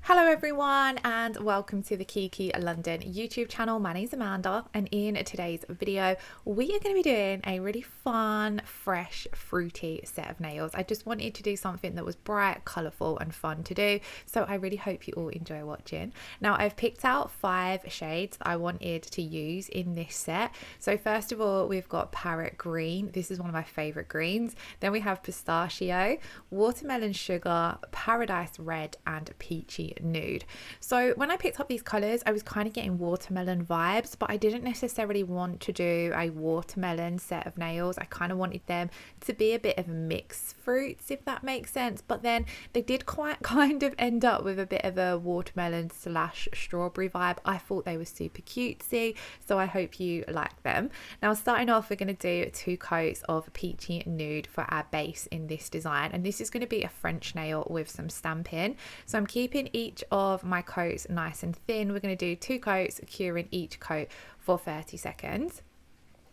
Hello everyone and welcome to the Kiki London YouTube channel. My name is Amanda and in today's video we are going to be doing a really fun, fresh, fruity set of nails. I just wanted to do something that was bright, colourful and fun to do, so I really hope you all enjoy watching. Now I've picked out 5 shades that I wanted to use in this set. So first of all we've got Parrot Green. This is one of my favourite greens. Then we have Pistachio, Watermelon Sugar, Paradise Red and Peachy Nude. So when I picked up these colours I was kind of getting watermelon vibes, but I didn't necessarily want to do a watermelon set of nails. I kind of wanted them to be a bit of a mixed fruits, if that makes sense, but then they did quite kind of end up with a bit of a watermelon slash strawberry vibe. I thought they were super cutesy, so I hope you like them. Now starting off we're going to do 2 coats of Peachy Nude for our base in this design, and this is going to be a French nail with some stamping. So I'm keeping each of my coats nice and thin. We're going to do 2 coats, curing each coat for 30 seconds.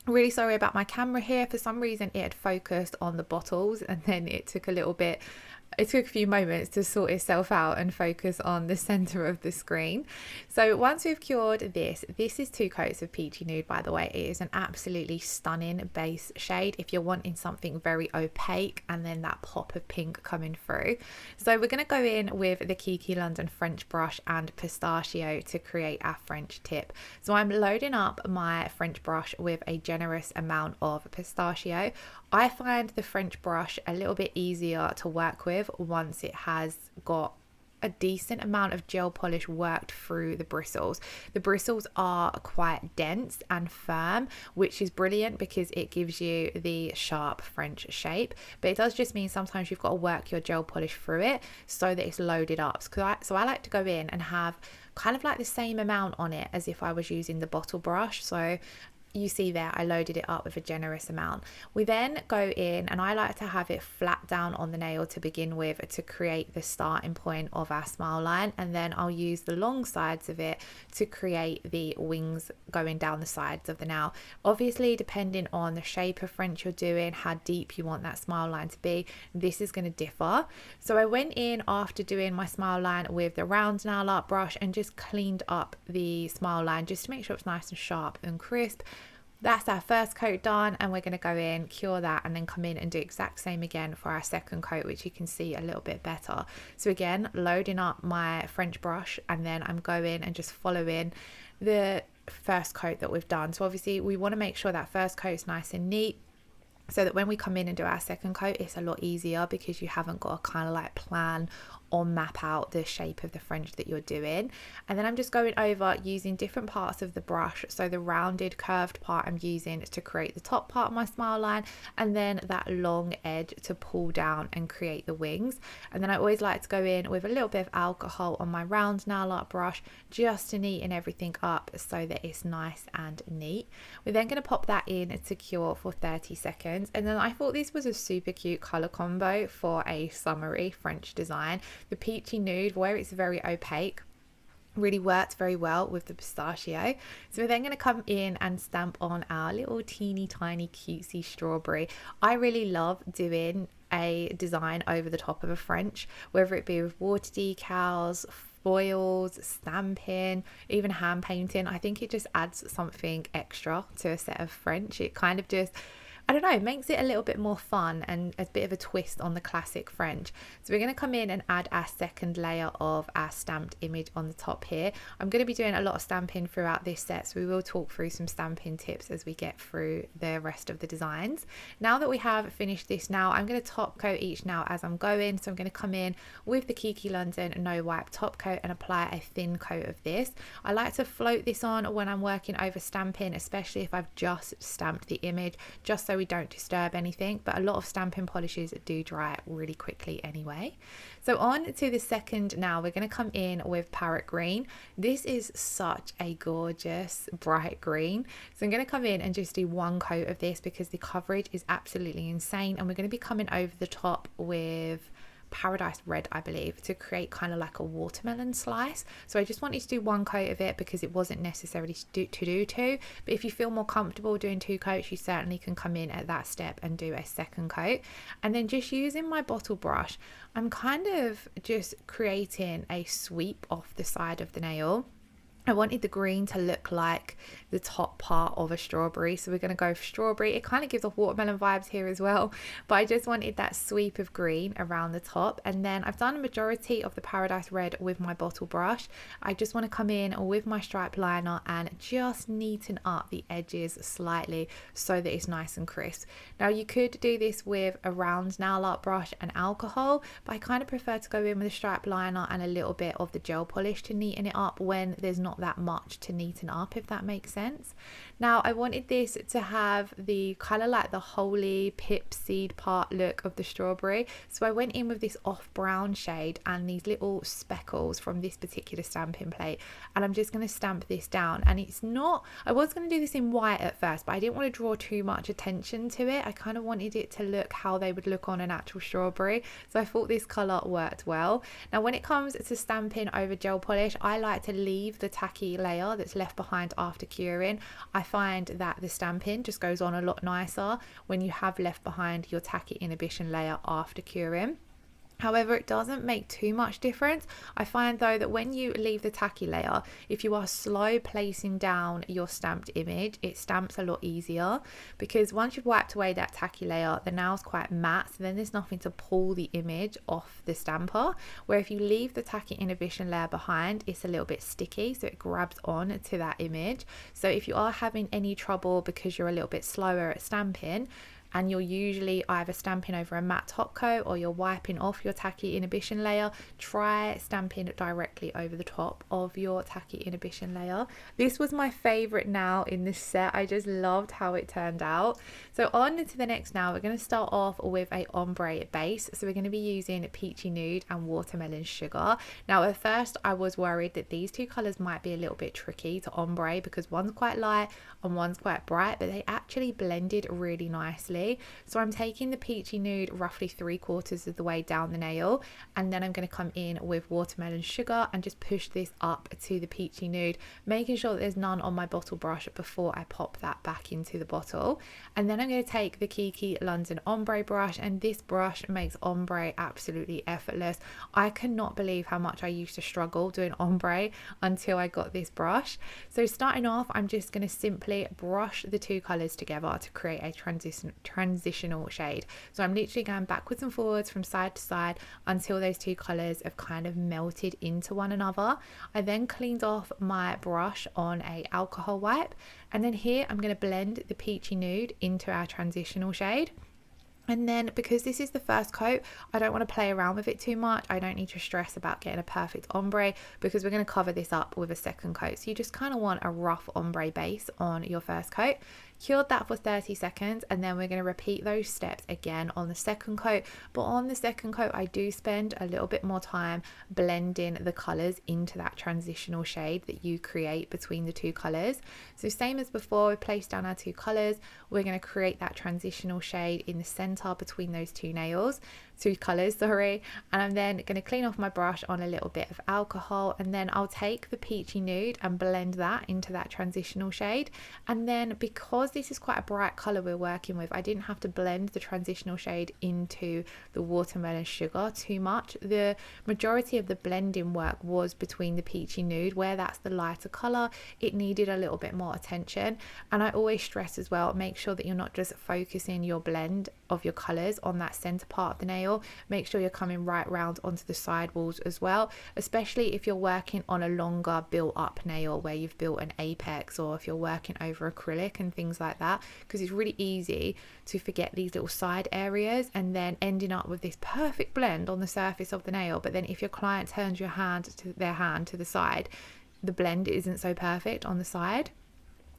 Really sorry about my camera here. For some reason it had focused on the bottles and then it took a few moments to sort itself out and focus on the center of the screen. So once we've cured this is 2 coats of Peachy Nude, by the way. It is an absolutely stunning base shade if you're wanting something very opaque and then that pop of pink coming through. So we're going to go in with the Kiki London French brush and Pistachio to create our French tip. So I'm loading up my French brush with a generous amount of Pistachio. I find the French brush a little bit easier to work with once it has got a decent amount of gel polish worked through the bristles. The bristles are quite dense and firm, which is brilliant because it gives you the sharp French shape, but it does just mean sometimes you've got to work your gel polish through it so that it's loaded up. So I like to go in and have kind of like the same amount on it as if I was using the bottle brush. So you see there I loaded it up with a generous amount. We then go in and I like to have it flat down on the nail to begin with to create the starting point of our smile line, and then I'll use the long sides of it to create the wings going down the sides of the nail. Obviously depending on the shape of French you're doing, how deep you want that smile line to be, this is going to differ. So I went in after doing my smile line with the round nail art brush and just cleaned up the smile line just to make sure it's nice and sharp and crisp. That's our first coat done, and we're going to go in, cure that, and then come in and do exact same again for our second coat, which you can see a little bit better. So again, loading up my French brush, and then I'm going and just following the first coat that we've done. So obviously we want to make sure that first coat is nice and neat, so that when we come in and do our second coat it's a lot easier because you haven't got to kind of like plan or map out the shape of the French that you're doing. And then I'm just going over using different parts of the brush. So the rounded curved part I'm using to create the top part of my smile line, and then that long edge to pull down and create the wings. And then I always like to go in with a little bit of alcohol on my round nail art brush just to neaten everything up so that it's nice and neat. We're then going to pop that in to cure for 30 seconds. And then I thought this was a super cute color combo for a summery French design. The Peachy Nude, where it's very opaque, really worked very well with the Pistachio. So we're then going to come in and stamp on our little teeny tiny cutesy strawberry. I really love doing a design over the top of a French, whether it be with water decals, foils, stamping, even hand painting. I think it just adds something extra to a set of French. It kind of just, I don't know, it makes it a little bit more fun and a bit of a twist on the classic French. So we're going to come in and add our second layer of our stamped image on the top here. I'm going to be doing a lot of stamping throughout this set, so we will talk through some stamping tips as we get through the rest of the designs. Now that we have finished this nail, I'm going to top coat each nail as I'm going. So I'm going to come in with the Kiki London No Wipe top coat and apply a thin coat of this. I like to float this on when I'm working over stamping, especially if I've just stamped the image, just so we don't disturb anything, but a lot of stamping polishes do dry really quickly anyway. So on to the second now, we're going to come in with Parrot Green. This is such a gorgeous bright green. So I'm going to come in and just do 1 coat of this because the coverage is absolutely insane, and we're going to be coming over the top with Paradise Red, I believe, to create kind of like a watermelon slice. So I just wanted to do one coat of it because it wasn't necessarily to do two. But if you feel more comfortable doing two coats, you certainly can come in at that step and do a second coat. And then just using my bottle brush, I'm kind of just creating a sweep off the side of the nail. I wanted the green to look like the top part of a strawberry, so we're going to go for strawberry. It kind of gives off watermelon vibes here as well, but I just wanted that sweep of green around the top. And then I've done a majority of the Paradise Red with my bottle brush. I just want to come in with my stripe liner and just neaten up the edges slightly so that it's nice and crisp. Now you could do this with a round nail art brush and alcohol, but I kind of prefer to go in with a stripe liner and a little bit of the gel polish to neaten it up when there's not that much to neaten up, if that makes sense. Now I wanted this to have the color like the holy pip seed part look of the strawberry, so I went in with this off brown shade and these little speckles from this particular stamping plate, and I'm just going to stamp this down. And it's not, I was going to do this in white at first, but I didn't want to draw too much attention to it. I kind of wanted it to look how they would look on an actual strawberry, so I thought this color worked well. Now when it comes to stamping over gel polish, I like to leave the tacky layer that's left behind after curing. I find that the stamping just goes on a lot nicer when you have left behind your tacky inhibition layer after curing. However, it doesn't make too much difference. I find though that when you leave the tacky layer, if you are slow placing down your stamped image, it stamps a lot easier, because once you've wiped away that tacky layer, the nail's quite matte, so then there's nothing to pull the image off the stamper. Where if you leave the tacky inhibition layer behind, it's a little bit sticky, so it grabs on to that image. So if you are having any trouble because you're a little bit slower at stamping, and you're usually either stamping over a matte top coat or you're wiping off your tacky inhibition layer, try stamping directly over the top of your tacky inhibition layer. This was my favorite nail in this set. I just loved how it turned out. So on to the next nail, we're going to start off with a ombre base. So we're going to be using Peachy Nude and Watermelon Sugar. Now at first I was worried that these two colours might be a little bit tricky to ombre because one's quite light and one's quite bright, but they actually blended really nicely. So I'm taking the Peachy Nude roughly 3/4 of the way down the nail, and then I'm going to come in with Watermelon Sugar and just push this up to the Peachy Nude, making sure that there's none on my bottle brush before I pop that back into the bottle. And then I'm going to take the Kiki London Ombre brush, and this brush makes ombre absolutely effortless. I cannot believe how much I used to struggle doing ombre until I got this brush. So starting off, I'm just going to simply brush the two colours together to create a transitional shade. So I'm literally going backwards and forwards from side to side until those two colours have kind of melted into one another. I then cleaned off my brush on a alcohol wipe, and then here I'm going to blend the Peachy Nude into our transitional shade. And then because this is the first coat, I don't want to play around with it too much. I don't need to stress about getting a perfect ombre because we're going to cover this up with a second coat. So you just kind of want a rough ombre base on your first coat. Cured that for 30 seconds, and then we're going to repeat those steps again on the second coat. But on the second coat, I do spend a little bit more time blending the colours into that transitional shade that you create between the two colours. So same as before, we place down our two colours. We're going to create that transitional shade in the centre between those two colours, and I'm then going to clean off my brush on a little bit of alcohol, and then I'll take the Peachy Nude and blend that into that transitional shade. And then because this is quite a bright colour we're working with, I didn't have to blend the transitional shade into the Watermelon Sugar too much. The majority of the blending work was between the Peachy Nude, where that's the lighter colour. It needed a little bit more attention, and I always stress as well, make sure that you're not just focusing your blend of your colours on that centre part of the nail. Make sure you're coming right round onto the side walls as well, especially if you're working on a longer built up nail where you've built an apex, or if you're working over acrylic and things like that, because it's really easy to forget these little side areas and then ending up with this perfect blend on the surface of the nail. But then if your client turns their hand to the side, the blend isn't so perfect on the side.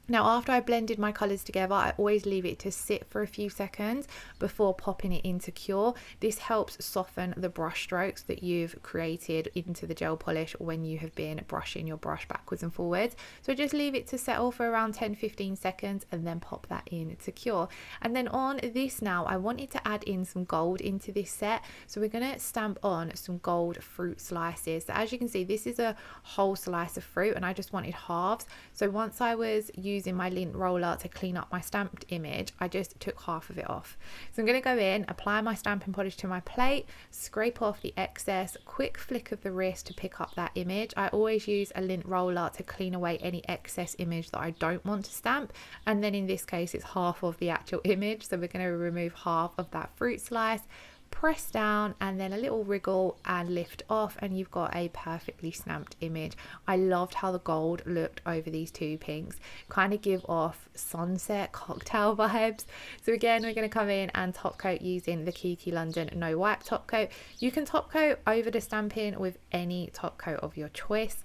Now, after I blended my colours together, I always leave it to sit for a few seconds before popping it into cure. This helps soften the brush strokes that you've created into the gel polish when you have been brushing your brush backwards and forwards. So just leave it to settle for around 10-15 seconds and then pop that in to cure. And then on this now, I wanted to add in some gold into this set. So we're going to stamp on some gold fruit slices. So as you can see, this is a whole slice of fruit and I just wanted halves. So once I was using my lint roller to clean up my stamped image, I just took half of it off. So I'm going to go in, apply my stamping polish to my plate, scrape off the excess, quick flick of the wrist to pick up that image. I always use a lint roller to clean away any excess image that I don't want to stamp, and then in this case it's half of the actual image, so we're going to remove half of that fruit slice, press down and then a little wriggle and lift off, and you've got a perfectly stamped image. I loved how the gold looked over these two pinks, kind of give off sunset cocktail vibes. So again, we're going to come in and top coat using the Kiki London No Wipe top coat. You can top coat over the stamping with any top coat of your choice.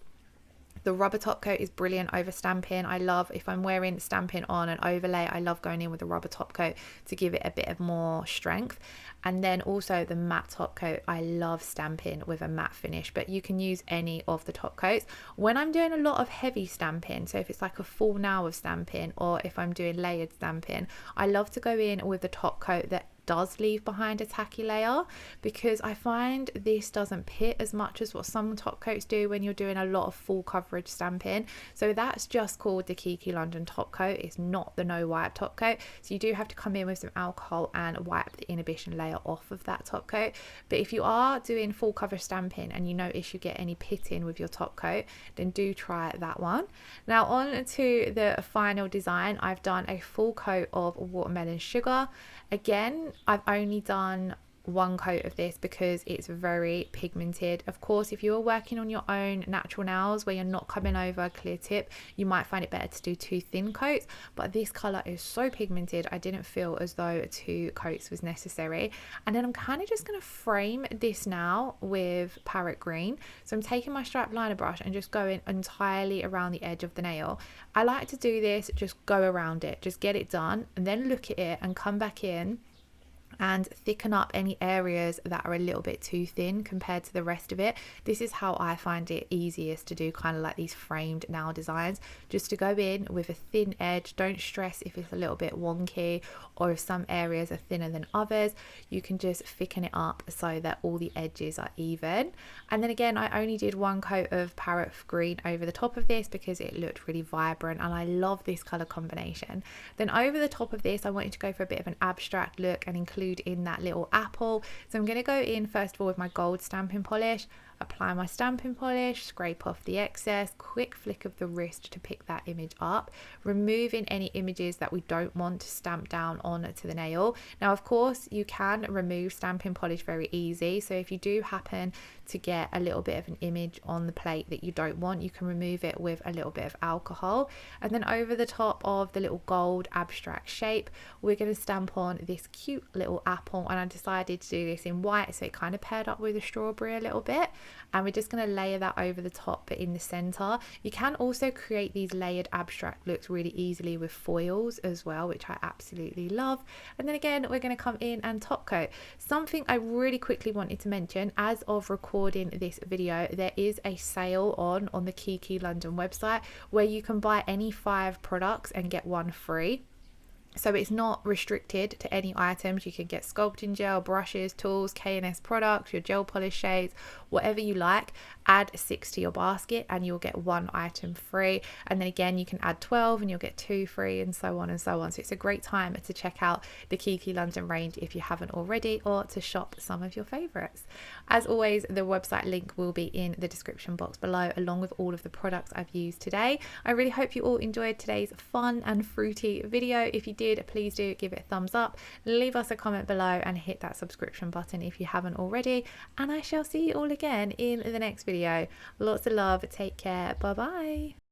The rubber top coat is brilliant over stamping. I love, if I'm wearing stamping on an overlay, I love going in with the rubber top coat to give it a bit of more strength. And then also the matte top coat, I love stamping with a matte finish, but you can use any of the top coats. When I'm doing a lot of heavy stamping, so if it's like a full now of stamping, or if I'm doing layered stamping, I love to go in with the top coat that does leave behind a tacky layer, because I find this doesn't pit as much as what some top coats do when you're doing a lot of full coverage stamping. So that's just called the Kiki London top coat. It's not the no wipe top coat, so you do have to come in with some alcohol and wipe the inhibition layer off of that top coat. But if you are doing full cover stamping and you notice you get any pitting with your top coat, then do try that one. Now on to the final design. I've done a full coat of watermelon sugar. Again, I've only done one coat of this because it's very pigmented. Of course, if you're working on your own natural nails where you're not coming over a clear tip, you might find it better to do 2 thin coats, but this color is so pigmented I didn't feel as though 2 coats was necessary. And then I'm kind of just going to frame this now with Parrot Green. So I'm taking my striped liner brush and just going entirely around the edge of the nail. I like to do this, just go around it, just get it done, and then look at it and come back in and thicken up any areas that are a little bit too thin compared to the rest of it. This is how I find it easiest to do kind of like these framed nail designs, just to go in with a thin edge. Don't stress if it's a little bit wonky or if some areas are thinner than others. You can just thicken it up so that all the edges are even. And then again, I only did 1 coat of Parrot Green over the top of this because it looked really vibrant and I love this color combination. Then over the top of this, I wanted to go for a bit of an abstract look and include in that little apple. So I'm going to go in first of all with my gold stamping polish, apply my stamping polish, scrape off the excess, quick flick of the wrist to pick that image up, removing any images that we don't want to stamp down onto the nail. Now of course you can remove stamping polish very easy, so if you do happen to get a little bit of an image on the plate that you don't want, you can remove it with a little bit of alcohol. And then over the top of the little gold abstract shape, we're going to stamp on this cute little apple, and I decided to do this in white so it kind of paired up with the strawberry a little bit. And we're just going to layer that over the top but in the center. You can also create these layered abstract looks really easily with foils as well, which I absolutely love. And then again, we're going to come in and top coat. Something I really quickly wanted to mention, as of recording this video, there is a sale on the Kiki London website where you can buy any 5 products and get 1 free. So it's not restricted to any items. You can get sculpting gel, brushes, tools, K&S products, your gel polish shades, whatever you like. Add 6 to your basket and you'll get 1 item free. And then again, you can add 12 and you'll get 2 free, and so on and so on. So it's a great time to check out the Kiki London range if you haven't already, or to shop some of your favorites. As always, the website link will be in the description box below, along with all of the products I've used today. I really hope you all enjoyed today's fun and fruity video. If you did, please do give it a thumbs up, leave us a comment below, and hit that subscription button if you haven't already. And I shall see you all again in the next video. Lots of love, take care, bye bye.